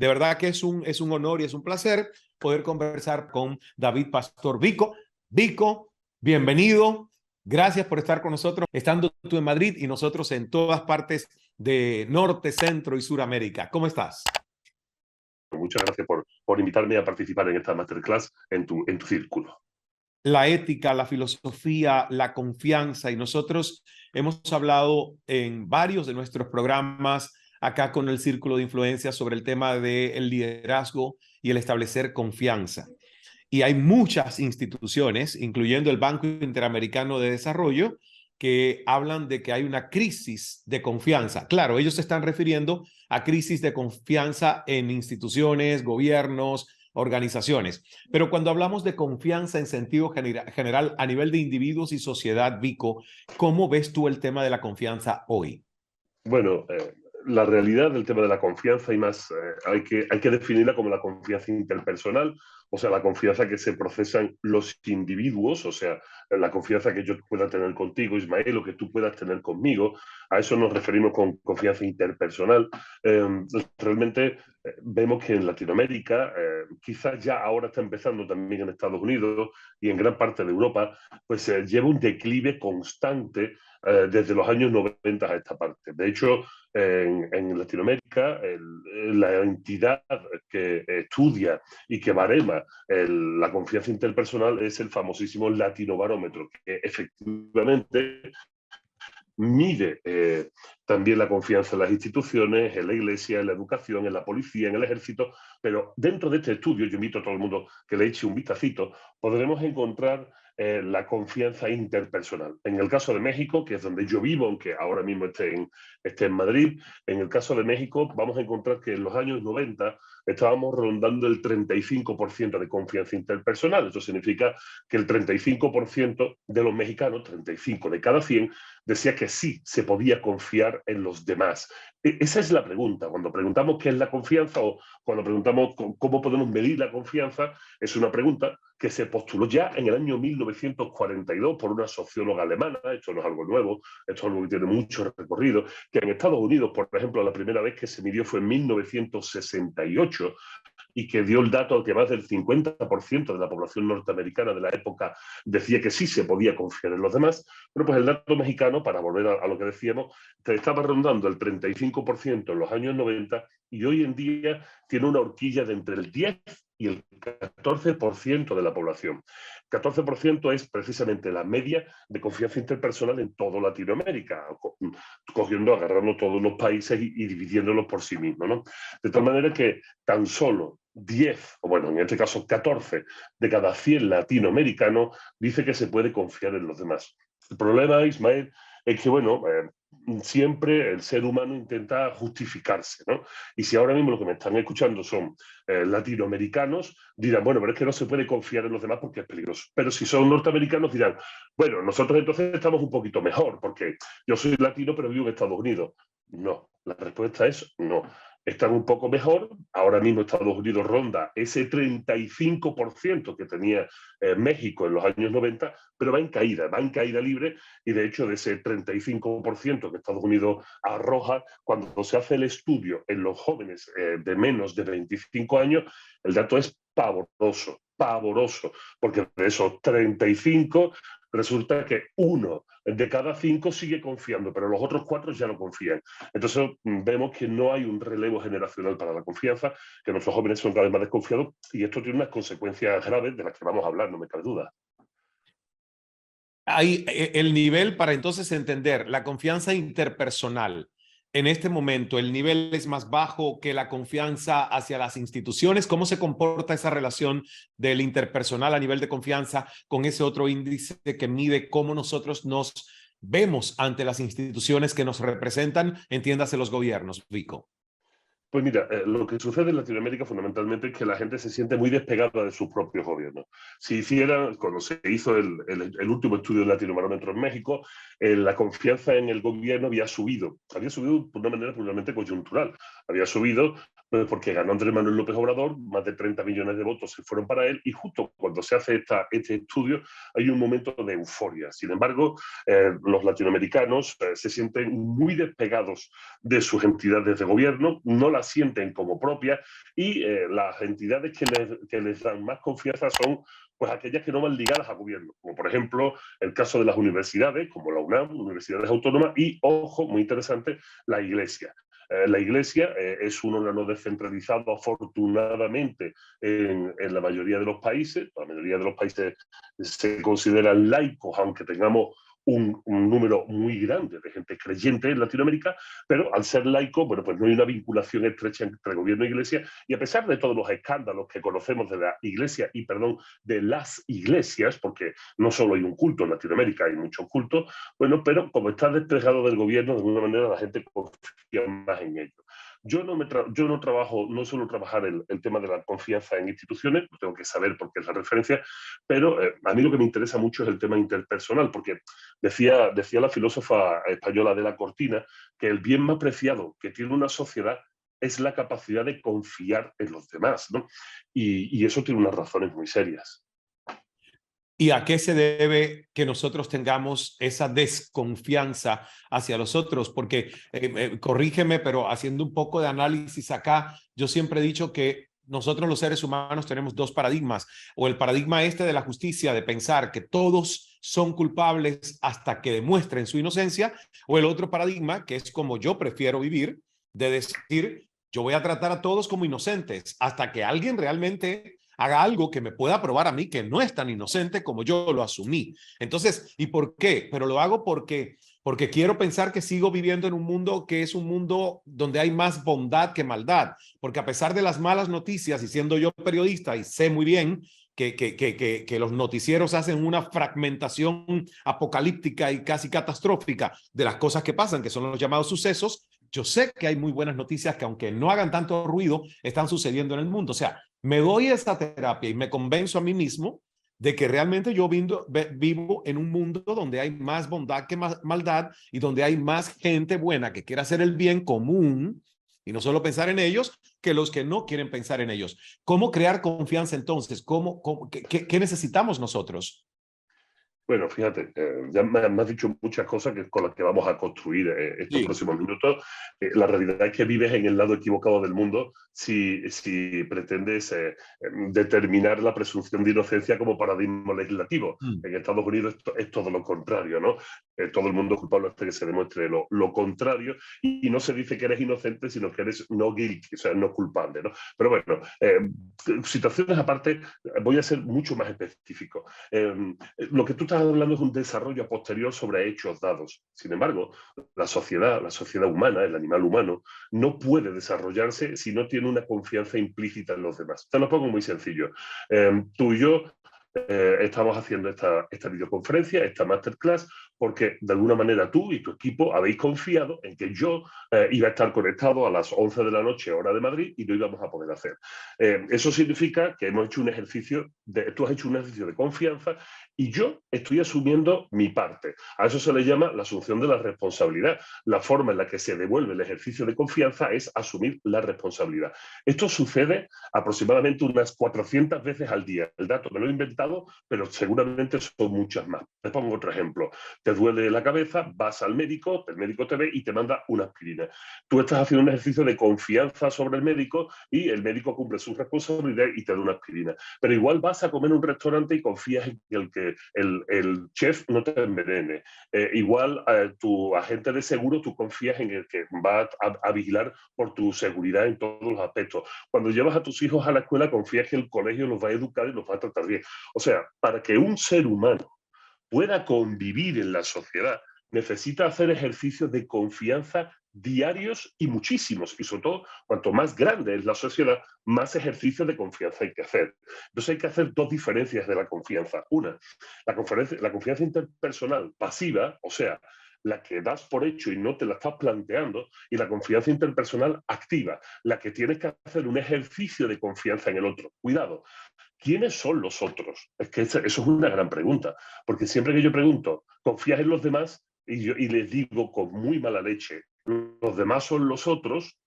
De verdad que es un honor y es un placer poder conversar con David Pastor Vico. Vico, bienvenido. Gracias por estar con nosotros, estando tú en Madrid y nosotros en todas partes de Norte, Centro y Suramérica. ¿Cómo estás? Muchas gracias por invitarme a participar en esta masterclass en tu círculo. La ética, la filosofía, la confianza, y nosotros hemos hablado en varios de nuestros programas acá con el Círculo de Influencia sobre el tema del liderazgo y el establecer confianza. Y hay muchas instituciones, incluyendo el Banco Interamericano de Desarrollo, que hablan de que hay una crisis de confianza. Claro, ellos se están refiriendo a crisis de confianza en instituciones, gobiernos, organizaciones. Pero cuando hablamos de confianza en sentido general a nivel de individuos y sociedad, Vico, ¿cómo ves tú el tema de la confianza hoy? Bueno, la realidad del tema de la confianza y más, hay que definirla como la confianza interpersonal, o sea, la confianza que se procesan los individuos, o sea, la confianza que yo pueda tener contigo, Ismael, o que tú puedas tener conmigo. A eso nos referimos con confianza interpersonal. Realmente vemos que en Latinoamérica, quizás ya ahora está empezando también en Estados Unidos y en gran parte de Europa, pues lleva un declive constante desde los años 90 a esta parte. De hecho, en Latinoamérica, la entidad que estudia y que barema la confianza interpersonal es el famosísimo Latinobarómetro, que efectivamente mide también la confianza en las instituciones, en la iglesia, en la educación, en la policía, en el ejército, pero dentro de este estudio, yo invito a todo el mundo que le eche un vistacito, podremos encontrar la confianza interpersonal. En el caso de México, que es donde yo vivo, aunque ahora mismo esté en Madrid, en el caso de México vamos a encontrar que en los años 90 estábamos rondando el 35% de confianza interpersonal. Eso significa que el 35% de los mexicanos, 35 de cada 100, decía que sí se podía confiar en los demás. Esa es la pregunta. Cuando preguntamos qué es la confianza o cuando preguntamos cómo podemos medir la confianza, es una pregunta que se postuló ya en el año 1942 por una socióloga alemana. Esto no es algo nuevo, esto es algo que tiene mucho recorrido, que en Estados Unidos, por ejemplo, la primera vez que se midió fue en 1968, y que dio el dato de que más del 50% de la población norteamericana de la época decía que sí se podía confiar en los demás. Bueno, pues el dato mexicano, para volver a lo que decíamos, estaba rondando el 35% en los años 90 y hoy en día tiene una horquilla de entre el 10 y el 14% de la población. 14% es precisamente la media de confianza interpersonal en toda Latinoamérica, agarrando todos los países y dividiéndolos por sí mismos, ¿no? De tal manera que tan solo 10, o bueno, en este caso 14 de cada 100 latinoamericanos dice que se puede confiar en los demás. El problema, Ismael, es que, bueno, siempre el ser humano intenta justificarse, ¿no? Y si ahora mismo lo que me están escuchando son latinoamericanos, dirán, bueno, pero es que no se puede confiar en los demás porque es peligroso. Pero si son norteamericanos, dirán, bueno, nosotros entonces estamos un poquito mejor porque yo soy latino pero vivo en Estados Unidos. No, la respuesta es no. Están un poco mejor. Ahora mismo Estados Unidos ronda ese 35% que tenía México en los años 90, pero va en caída libre, y de hecho de ese 35% que Estados Unidos arroja, cuando se hace el estudio en los jóvenes de menos de 25 años, el dato es pavoroso, porque de esos 35 resulta que uno de cada 5 sigue confiando, pero los otros 4 ya no confían. Entonces vemos que no hay un relevo generacional para la confianza, que nuestros jóvenes son cada vez más desconfiados, y esto tiene unas consecuencias graves de las que vamos a hablar, no me cabe duda. Hay el nivel para entonces entender la confianza interpersonal. En este momento, el nivel es más bajo que la confianza hacia las instituciones. ¿Cómo se comporta esa relación del interpersonal a nivel de confianza con ese otro índice que mide cómo nosotros nos vemos ante las instituciones que nos representan, entiéndase los gobiernos, Vico? Pues mira, lo que sucede en Latinoamérica fundamentalmente es que la gente se siente muy despegada de sus propios gobiernos. Cuando se hizo el último estudio del Latinobarómetro en México, la confianza en el gobierno había subido de una manera puramente coyuntural. Había subido porque ganó Andrés Manuel López Obrador, más de 30 millones de votos se fueron para él, y justo cuando se hace este estudio hay un momento de euforia. Sin embargo, los latinoamericanos se sienten muy despegados de sus entidades de gobierno, no las las sienten como propias y las entidades que les dan más confianza son pues aquellas que no van ligadas a gobierno, como por ejemplo el caso de las universidades, como la UNAM, universidades autónomas, y, ojo, muy interesante, la Iglesia. La Iglesia es un órgano descentralizado, afortunadamente, en la mayoría de los países. La mayoría de los países se consideran laicos, aunque tengamos un número muy grande de gente creyente en Latinoamérica, pero al ser laico, bueno, pues no hay una vinculación estrecha entre gobierno e iglesia, y a pesar de todos los escándalos que conocemos de la iglesia, y perdón, de las iglesias, porque no solo hay un culto en Latinoamérica, hay muchos cultos, bueno, pero como está desplegado del gobierno, de alguna manera la gente confía más en ello. Yo no trabajo, no suelo trabajar el tema de la confianza en instituciones, lo tengo que saber porque es la referencia, pero a mí lo que me interesa mucho es el tema interpersonal, porque decía la filósofa española Adela Cortina que el bien más preciado que tiene una sociedad es la capacidad de confiar en los demás, ¿no? Y eso tiene unas razones muy serias. ¿Y a qué se debe que nosotros tengamos esa desconfianza hacia los otros? Porque, corrígeme, pero haciendo un poco de análisis acá, yo siempre he dicho que nosotros los seres humanos tenemos dos paradigmas, o el paradigma este de la justicia, de pensar que todos son culpables hasta que demuestren su inocencia, o el otro paradigma, que es como yo prefiero vivir, de decir, yo voy a tratar a todos como inocentes hasta que alguien realmente haga algo que me pueda probar a mí que no es tan inocente como yo lo asumí. Entonces, ¿y por qué? Pero lo hago porque quiero pensar que sigo viviendo en un mundo que es un mundo donde hay más bondad que maldad, porque a pesar de las malas noticias, y siendo yo periodista y sé muy bien que los noticieros hacen una fragmentación apocalíptica y casi catastrófica de las cosas que pasan, que son los llamados sucesos, yo sé que hay muy buenas noticias que aunque no hagan tanto ruido, están sucediendo en el mundo. O sea, me doy esta terapia y me convenzo a mí mismo de que realmente yo vivo en un mundo donde hay más bondad que maldad y donde hay más gente buena que quiere hacer el bien común y no solo pensar en ellos, que los que no quieren pensar en ellos. ¿Cómo crear confianza entonces? ¿Qué necesitamos nosotros? Bueno, fíjate, ya me has dicho muchas cosas con las que vamos a construir estos Sí. próximos minutos. La realidad es que vives en el lado equivocado del mundo si pretendes determinar la presunción de inocencia como paradigma legislativo. En Estados Unidos es todo lo contrario, ¿no? Todo el mundo es culpable hasta que se demuestre lo contrario, y no se dice que eres inocente, sino que eres no guilty, o sea, no culpable, ¿no? Pero bueno, situaciones aparte, voy a ser mucho más específico. Lo que tú estás hablando es un desarrollo posterior sobre hechos dados. Sin embargo, la sociedad humana, el animal humano, no puede desarrollarse si no tiene una confianza implícita en los demás. Te lo pongo muy sencillo. Tú y yo estamos haciendo esta videoconferencia, esta masterclass, porque de alguna manera tú y tu equipo habéis confiado en que yo iba a estar conectado a las 11 de la noche, hora de Madrid, y lo íbamos a poder hacer. Eso significa que hemos hecho un ejercicio tú has hecho un ejercicio de confianza y yo estoy asumiendo mi parte. A eso se le llama la asunción de la responsabilidad. La forma en la que se devuelve el ejercicio de confianza es asumir la responsabilidad. Esto sucede aproximadamente unas 400 veces al día. El dato me lo he inventado, pero seguramente son muchas más. Te pongo otro ejemplo. Te duele la cabeza, vas al médico, el médico te ve y te manda una aspirina. Tú estás haciendo un ejercicio de confianza sobre el médico y el médico cumple su responsabilidad y te da una aspirina. Pero igual vas a comer en un restaurante y confías en que el chef no te envenene. Igual tu agente de seguro, tú confías en el que va a vigilar por tu seguridad en todos los aspectos. Cuando llevas a tus hijos a la escuela, confías que el colegio los va a educar y los va a tratar bien. O sea, para que un ser humano pueda convivir en la sociedad, necesita hacer ejercicios de confianza diarios y muchísimos. Y sobre todo, cuanto más grande es la sociedad, más ejercicios de confianza hay que hacer. Entonces hay que hacer dos diferencias de la confianza. Una, la confianza interpersonal pasiva, o sea, la que das por hecho y no te la estás planteando, y la confianza interpersonal activa, la que tienes que hacer un ejercicio de confianza en el otro. Cuidado, ¿quiénes son los otros? Es que eso es una gran pregunta, porque siempre que yo pregunto, ¿confías en los demás? Y les digo con muy mala leche, los demás son los otros.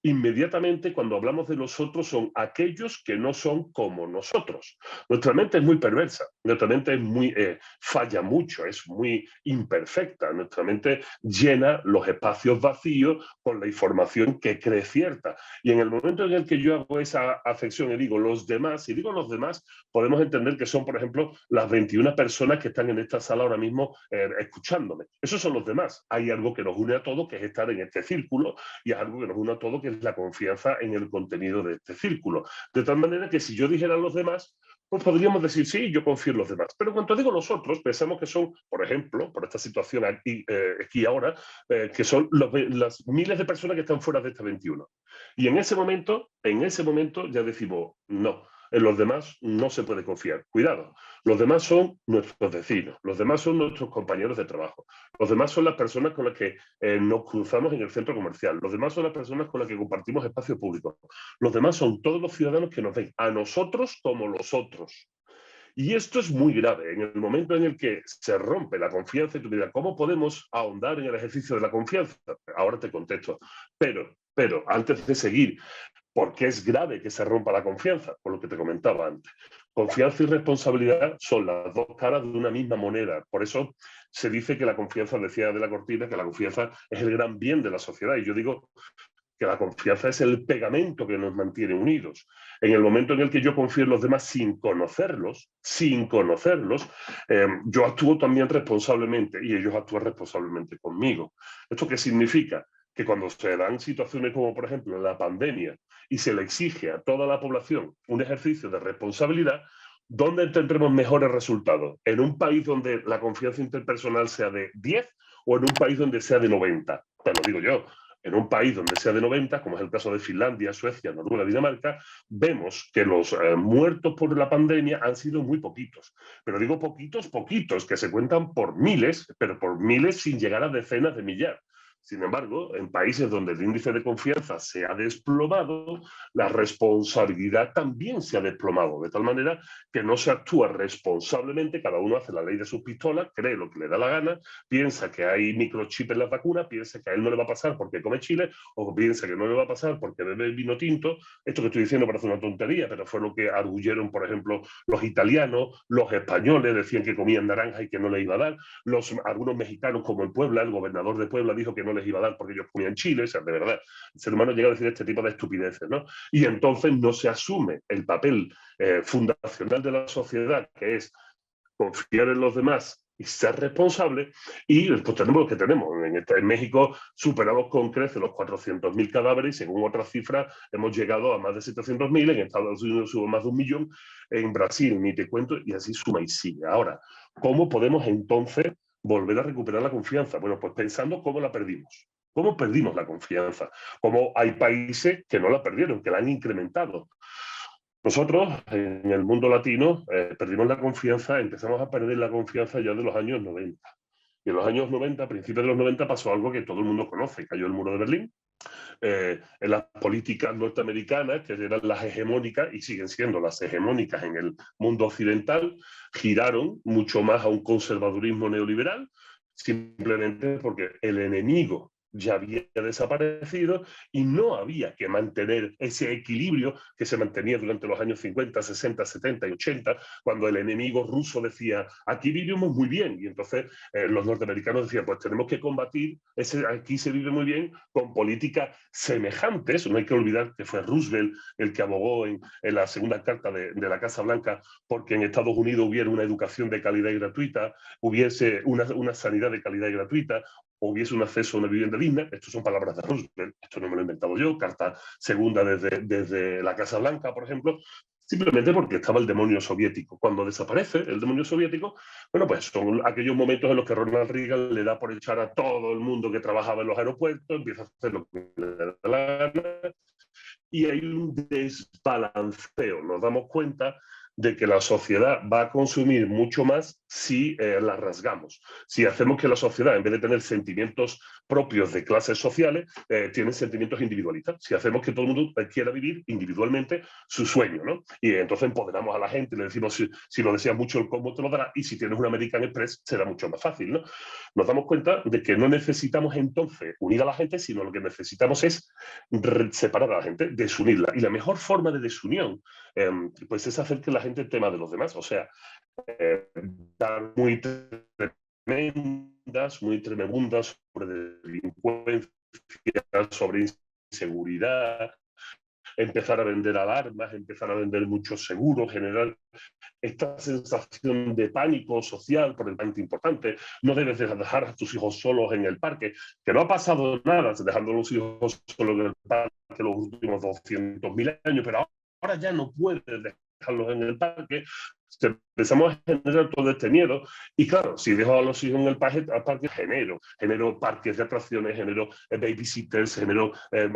inmediatamente cuando hablamos de nosotros son aquellos que no son como nosotros. Nuestra mente es muy perversa, nuestra mente es muy, falla mucho, es muy imperfecta. Nuestra mente llena los espacios vacíos con la información que cree cierta. Y en el momento en el que yo hago esa afección y digo los demás, y digo los demás, podemos entender que son, por ejemplo, las 21 personas que están en esta sala ahora mismo escuchándome. Esos son los demás. Hay algo que nos une a todos, que es estar en este círculo, y es algo que nos une a todos, que es la confianza en el contenido de este círculo. De tal manera que si yo dijera a los demás, pues podríamos decir, sí, yo confío en los demás. Pero cuando digo nosotros, pensamos que son, por ejemplo, por esta situación aquí ahora, que son las miles de personas que están fuera de este 21. Y en ese momento ya decimos, no, en los demás no se puede confiar. Cuidado, los demás son nuestros vecinos, los demás son nuestros compañeros de trabajo, los demás son las personas con las que nos cruzamos en el centro comercial, los demás son las personas con las que compartimos espacios públicos, los demás son todos los ciudadanos que nos ven a nosotros como los otros. Y esto es muy grave. En el momento en el que se rompe la confianza, y tú dirás, ¿cómo podemos ahondar en el ejercicio de la confianza? Ahora te contesto. Pero antes de seguir, ¿por qué es grave que se rompa la confianza? Por lo que te comentaba antes. Confianza y responsabilidad son las dos caras de una misma moneda. Por eso se dice que la confianza, decía de la Cortina, que la confianza es el gran bien de la sociedad. Y yo digo que la confianza es el pegamento que nos mantiene unidos. En el momento en el que yo confío en los demás sin conocerlos, yo actúo también responsablemente y ellos actúan responsablemente conmigo. ¿Esto qué significa? Que cuando se dan situaciones como, por ejemplo, la pandemia y se le exige a toda la población un ejercicio de responsabilidad, ¿dónde tendremos mejores resultados? ¿En un país donde la confianza interpersonal sea de 10 o en un país donde sea de 90? Te lo digo yo. En un país donde sea de 90, como es el caso de Finlandia, Suecia, Noruega, Dinamarca, vemos que los muertos por la pandemia han sido muy poquitos. Pero digo poquitos, que se cuentan por miles, pero por miles sin llegar a decenas de millares. Sin embargo, en países donde el índice de confianza se ha desplomado, la responsabilidad también se ha desplomado, de tal manera que no se actúa responsablemente, cada uno hace la ley de sus pistolas, cree lo que le da la gana, piensa que hay microchip en las vacunas, piensa que a él no le va a pasar porque come chile, o piensa que no le va a pasar porque bebe vino tinto. Esto que estoy diciendo parece una tontería, pero fue lo que arguyeron, por ejemplo, los italianos, los españoles decían que comían naranja y que no le iba a dar, algunos mexicanos como en Puebla, el gobernador de Puebla dijo que no les iba a dar porque ellos comían chile. O sea, de verdad, el ser humano llega a decir este tipo de estupideces, ¿no? Y entonces no se asume el papel fundacional de la sociedad, que es confiar en los demás y ser responsable, y pues tenemos lo que tenemos. En México superamos con creces los 400.000 cadáveres, y según otras cifras hemos llegado a más de 700.000, en Estados Unidos hubo más de 1.000.000, en Brasil ni te cuento, y así suma y sigue. Ahora, ¿cómo podemos entonces volver a recuperar la confianza? Bueno, pues pensando cómo la perdimos. ¿Cómo perdimos la confianza? Cómo hay países que no la perdieron, que la han incrementado. Nosotros, en el mundo latino, perdimos la confianza, empezamos a perder la confianza ya de los años 90. Y en los años 90, a principios de los 90, pasó algo que todo el mundo conoce. Cayó el muro de Berlín. En las políticas norteamericanas, que eran las hegemónicas y siguen siendo las hegemónicas en el mundo occidental, giraron mucho más a un conservadurismo neoliberal, simplemente porque el enemigo ya había desaparecido y no había que mantener ese equilibrio que se mantenía durante los años 50, 60, 70 y 80, cuando el enemigo ruso decía, aquí vivimos muy bien, y entonces los norteamericanos decían, pues tenemos que combatir, aquí se vive muy bien, con políticas semejantes. No hay que olvidar que fue Roosevelt el que abogó en la segunda carta de la Casa Blanca porque en Estados Unidos hubiera una educación de calidad y gratuita, hubiese una sanidad de calidad y gratuita, hubiese un acceso a una vivienda digna. Estas son palabras de Roosevelt, esto no me lo he inventado yo, carta segunda desde la Casa Blanca, por ejemplo, simplemente porque estaba el demonio soviético. Cuando desaparece el demonio soviético, bueno, pues son aquellos momentos en los que Ronald Reagan le da por echar a todo el mundo que trabajaba en los aeropuertos, empieza a hacer lo que le da la gana, y hay un desbalanceo. Nos damos cuenta de que la sociedad va a consumir mucho más si la rasgamos. Si hacemos que la sociedad, en vez de tener sentimientos propios de clases sociales, tiene sentimientos individualistas. Si hacemos que todo el mundo quiera vivir individualmente su sueño, ¿no? Y entonces empoderamos a la gente, le decimos, si lo deseas mucho, el combo te lo dará, y si tienes un American Express, será mucho más fácil, ¿no? Nos damos cuenta de que no necesitamos entonces unir a la gente, sino lo que necesitamos es separar a la gente, desunirla. Y la mejor forma de desunión, pues es hacer que la gente tema de los demás. O sea, dar muy tremendas, muy tremebundas sobre delincuencia, sobre inseguridad, empezar a vender alarmas, empezar a vender muchos seguros, generar esta sensación de pánico social por el pánico importante. No debes dejar a tus hijos solos en el parque, que no ha pasado nada dejando a los hijos solos en el parque los últimos 200.000 años, pero ahora ya no puedes dejarlos en el parque. Empezamos a generar todo este miedo y claro, si dejo a los hijos en el parque genero parques de atracciones, genero babysitters, genero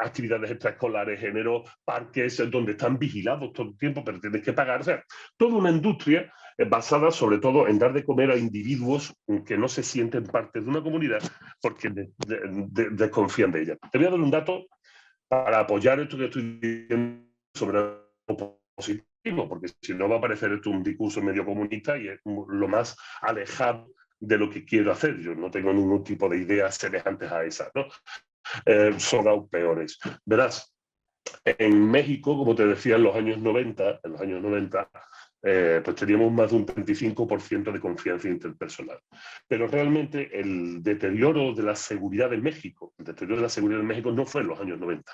actividades extraescolares, genero parques donde están vigilados todo el tiempo, pero tienes que pagar. O sea, toda una industria basada sobre todo en dar de comer a individuos que no se sienten parte de una comunidad porque desconfían de ella. Te voy a dar un dato para apoyar esto que estoy diciendo sobre lo positivo, porque si no va a parecer esto un discurso medio comunista y es lo más alejado de lo que quiero hacer. Yo no tengo ningún tipo de ideas semejantes a esas, ¿no? Son aún peores. Verás, en México, como te decía, en los años 90, pues teníamos más de un 35% de confianza interpersonal. Pero realmente el deterioro de la seguridad en México, no fue en los años 90.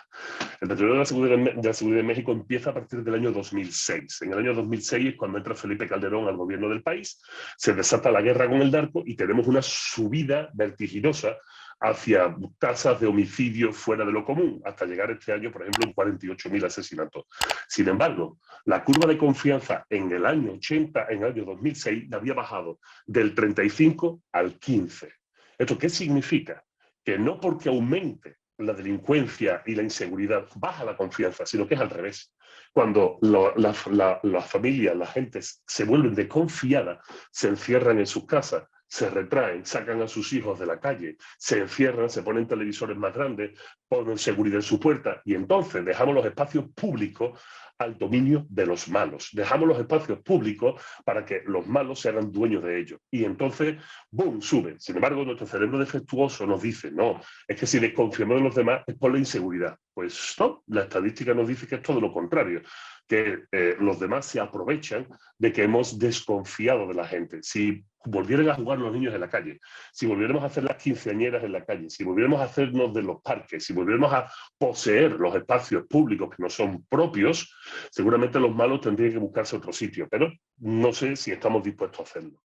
El deterioro de la seguridad en México empieza a partir del año 2006. En el año 2006 es cuando entra Felipe Calderón al gobierno del país, se desata la guerra con el narco y tenemos una subida vertiginosa hacia tasas de homicidio fuera de lo común, hasta llegar este año, por ejemplo, en 48.000 asesinatos. Sin embargo, la curva de confianza en el año 80, en el año 2006, había bajado del 35 al 15. ¿Esto qué significa? Que no porque aumente la delincuencia y la inseguridad baja la confianza, sino que es al revés. Cuando las familias, la gente se vuelven desconfiada, se encierran en sus casas, se retraen, sacan a sus hijos de la calle, se encierran, se ponen televisores más grandes, ponen seguridad en su puerta y entonces dejamos los espacios públicos al dominio de los malos. Dejamos los espacios públicos para que los malos se hagan dueños de ellos. Y entonces, ¡boom!, sube. Sin embargo, nuestro cerebro defectuoso nos dice, no, es que si desconfiamos de los demás es por la inseguridad. Pues no, la estadística nos dice que es todo lo contrario, que los demás se aprovechan de que hemos desconfiado de la gente. Si volvieran a jugar los niños en la calle, si volviéramos a hacer las quinceañeras en la calle, si volviéramos a hacernos de los parques, si volviéramos a poseer los espacios públicos que no son propios, seguramente los malos tendrían que buscarse otro sitio, pero no sé si estamos dispuestos a hacerlo.